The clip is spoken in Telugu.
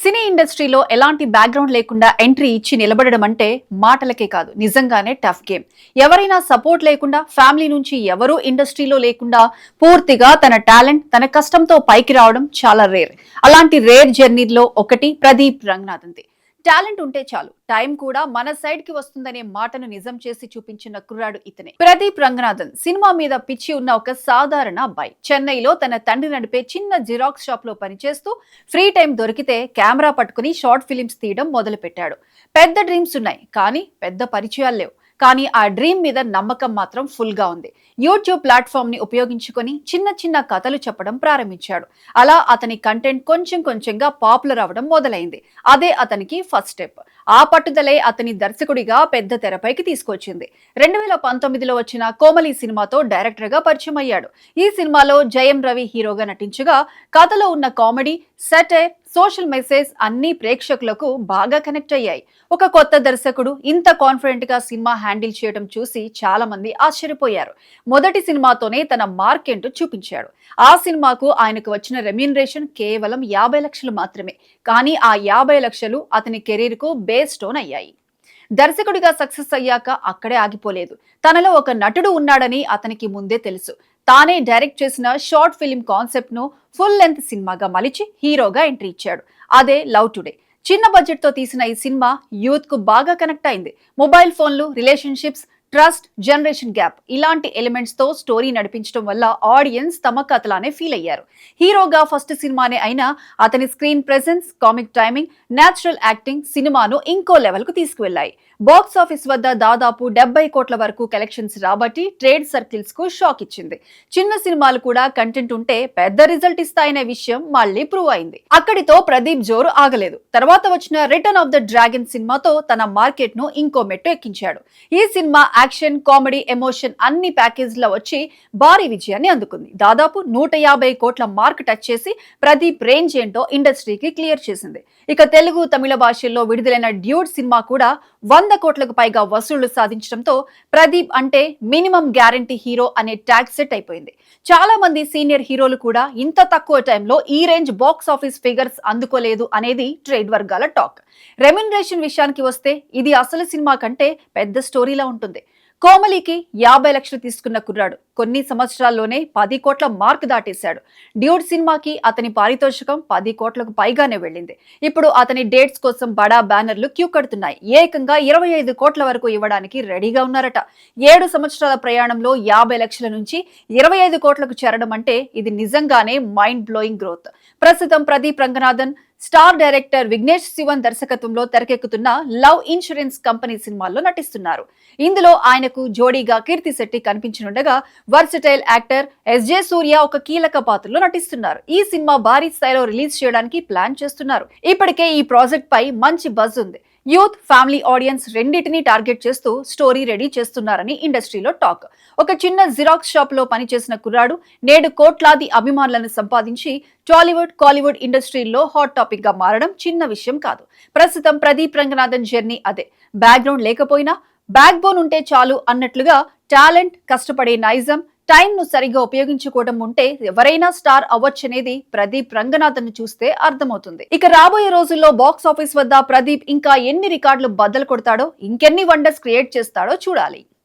సినీ ఇండస్ట్రీలో ఎలాంటి బ్యాక్గ్రౌండ్ లేకుండా ఎంట్రీ ఇచ్చి నిలబడడం అంటే మాటలకే కాదు, నిజంగానే టఫ్ గేమ్. ఎవరైనా సపోర్ట్ లేకుండా, ఫ్యామిలీ నుంచి ఎవరూ ఇండస్ట్రీలో లేకుండా పూర్తిగా తన టాలెంట్, తన కష్టంతో పైకి రావడం చాలా రేర్. అలాంటి రేర్ జర్నీలో ఒకటి ప్రదీప్ రంగనాథన్ది. టాలెంట్ ఉంటే చాలు, టైం కూడా మన సైడ్ కి వస్తుందనే మాటను నిజం చేసి చూపించిన కుర్రాడు ఇతనే. ప్రదీప్ రంగనాథన్ సినిమా మీద పిచ్చి ఉన్న ఒక సాధారణ అబ్బాయి. చెన్నైలో తన తండ్రి నడిపే చిన్న జిరాక్స్ షాప్ లో పనిచేస్తూ ఫ్రీ టైం దొరికితే కెమెరా పట్టుకుని షార్ట్ ఫిలిమ్స్ తీయడం మొదలు పెట్టాడు. పెద్ద డ్రీమ్స్ ఉన్నాయి, కానీ పెద్ద పరిచయాలు లేవు. కానీ ఆ డ్రీమ్ మీద నమ్మకం మాత్రం ఫుల్ గా ఉంది. యూట్యూబ్ ప్లాట్ఫామ్ ని ఉపయోగించుకొని చిన్న చిన్న కథలు చెప్పడం ప్రారంభించాడు. అలా అతని కంటెంట్ కొంచెం కొంచెంగా పాపులర్ అవ్వడం మొదలైంది. అదే అతనికి ఫస్ట్ స్టెప్. ఆ పట్టుదలే అతని దర్శకుడిగా పెద్ద తెరపైకి తీసుకొచ్చింది. 2019లో వచ్చిన కోమలి సినిమాతో డైరెక్టర్ గా పరిచయం అయ్యాడు. ఈ సినిమాలో జయం రవి హీరోగా నటించగా కథలో ఉన్న కామెడీ, సెటైర్, సోషల్ మెసేజ్ అన్ని ప్రేక్షకులకు బాగా కనెక్ట్ అయ్యాయి. ఒక కొత్త దర్శకుడు ఇంత కాన్ఫిడెంట్ గా సినిమా హ్యాండిల్ చేయడం చూసి చాలా మంది ఆశ్చర్యపోయారు. మొదటి సినిమాతోనే తన మార్క్ ఏంటో చూపించాడు. ఆ సినిమాకు ఆయనకు వచ్చిన రెమ్యూనరేషన్ కేవలం 50 లక్షలు మాత్రమే. కానీ ఆ 50 లక్షలు అతని కెరీర్ కు బేస్ స్టోన్ అయ్యాయి. దర్శకుడిగా సక్సెస్ అయ్యాక అక్కడే ఆగిపోలేదు. తనలో ఒక నటుడు ఉన్నాడని అతనికి ముందే తెలుసు. తానే డైరెక్ట్ చేసిన షార్ట్ ఫిల్మ్ కాన్సెప్ట్ ను ఫుల్ లెంత్ సినిమాగా మలిచి హీరోగా ఎంట్రీ ఇచ్చాడు. అదే లవ్ టుడే. చిన్న బడ్జెట్ తో తీసిన ఈ సినిమా యూత్ కు బాగా కనెక్ట్ అయింది. మొబైల్ ఫోన్లు, రిలేషన్షిప్స్, ట్రస్ట్, జనరేషన్ గ్యాప్ ఇలాంటి ఎలిమెంట్స్ తో స్టోరీ నడిపించడం వల్ల ఆడియన్స్ తమ కథలానే ఫీల్ అయ్యారు. హీరోగా ఫస్ట్ సినిమానే అయినా అతని screen presence, comic timing, natural acting సినిమాను ఇంకో లెవెల్ కు తీసుకువెళ్లాయి. బాక్స్ ఆఫీస్ వద్ద దాదాపు 70 కోట్ల వరకు కలెక్షన్స్ రాబట్టి ట్రేడ్ సర్కిల్స్ కు షాక్ ఇచ్చింది. చిన్న సినిమాలు కూడా కంటెంట్ ఉంటే పెద్ద రిజల్ట్ ఇస్తాయనే విషయం మళ్ళీ ప్రూవ్ అయింది. అక్కడితో ప్రదీప్ జోరు ఆగలేదు. తర్వాత వచ్చిన రిటర్న్ ఆఫ్ ద డ్రాగన్ సినిమాతో తన మార్కెట్ ను ఇంకో మెట్టు ఎక్కించాడు. ఈ సినిమా యాక్షన్, కామెడీ, ఎమోషన్ అన్ని ప్యాకేజ్ లో వచ్చి భారీ విజయాన్ని అందుకుంది. దాదాపు 150 కోట్ల మార్క్ టచ్ చేసి ప్రదీప్ రేంజ్ ఏంటో ఇండస్ట్రీకి క్లియర్ చేసింది. ఇక తెలుగు, తమిళ భాషల్లో విడుదలైన డ్యూడ్ సినిమా కూడా 100 కోట్లకు పైగా వసూళ్లు సాధించడంతో ప్రదీప్ అంటే మినిమం గ్యారంటీ హీరో అనే ట్యాగ్ సెట్ అయిపోయింది. చాలా మంది సీనియర్ హీరోలు కూడా ఇంత తక్కువ టైంలో ఈ రేంజ్ బాక్స్ ఆఫీస్ ఫిగర్స్ అందుకోలేదు అనేది ట్రేడ్ వర్గాల టాక్. రెమ్యూనరేషన్ విషయానికి వస్తే ఇది అసలు సినిమా కంటే పెద్ద స్టోరీలా ఉంటుంది. కోమలికి 50 లక్షలు తీసుకున్న కుర్రాడు కొన్ని సంవత్సరాల్లోనే 10 కోట్ల మార్క్ దాటేశాడు. డ్యూడ్ సినిమాకి అతని పారితోషికం 10 కోట్లకు పైగానే వెళ్ళింది. ఇప్పుడు అతని డేట్స్ కోసం బడా బ్యానర్లు క్యూ కడుతున్నాయి. ఏకంగా 25 కోట్ల వరకు ఇవ్వడానికి రెడీగా ఉన్నారట. 7 సంవత్సరాల ప్రయాణంలో 50 లక్షల నుంచి 25 కోట్లకు చేరడం అంటే ఇది నిజంగానే మైండ్ బ్లోయింగ్ గ్రోత్. ప్రస్తుతం ప్రదీప్ రంగనాథన్ స్టార్ డైరెక్టర్ విఘ్నేష్ శివన్ దర్శకత్వంలో తెరకెక్కుతున్న లవ్ ఇన్సూరెన్స్ కంపెనీ సినిమాల్లో నటిస్తున్నారు. ఇందులో ఆయనకు జోడీగా కీర్తి శెట్టి కనిపించనుండగా వర్సటైల్ యాక్టర్ ఎస్జే సూర్య ఒక కీలక పాత్రలో నటిస్తున్నారు. ఈ సినిమా భారీ స్థాయిలో రిలీజ్ చేయడానికి ప్లాన్ చేస్తున్నారు. ఇప్పటికే ఈ ప్రాజెక్ట్ పై మంచి బజ్ ఉంది. యూత్, ఫ్యామిలీ ఆడియన్స్ రెండింటినీ టార్గెట్ చేస్తూ స్టోరీ రెడీ చేస్తున్నారని ఇండస్ట్రీలో టాక్. ఒక చిన్న జిరాక్స్ షాప్ లో పనిచేసిన కుర్రాడు నేడు కోట్లాది అభిమానులను సంపాదించి టాలీవుడ్, కాలీవుడ్ ఇండస్ట్రీల్లో హాట్ టాపిక్ గా మారడం చిన్న విషయం కాదు. ప్రస్తుతం ప్రదీప్ రంగనాథన్ జర్నీ అదే. బ్యాక్గ్రౌండ్ లేకపోయినా బ్యాక్ బోన్ ఉంటే చాలు అన్నట్లుగా టాలెంట్, కష్టపడే నైజం, టైం ను సరిగా ఉపయోగించుకోవడం ఉంటే ఎవరైనా స్టార్ అవ్వచ్చనేది ప్రదీప్ రంగనాథన్ చూస్తే అర్థమవుతుంది. ఇక రాబోయే రోజుల్లో బాక్స్ ఆఫీస్ వద్ద ప్రదీప్ ఇంకా ఎన్ని రికార్డులు బద్దలు కొడతాడో, ఇంకెన్ని వండర్స్ క్రియేట్ చేస్తాడో చూడాలి.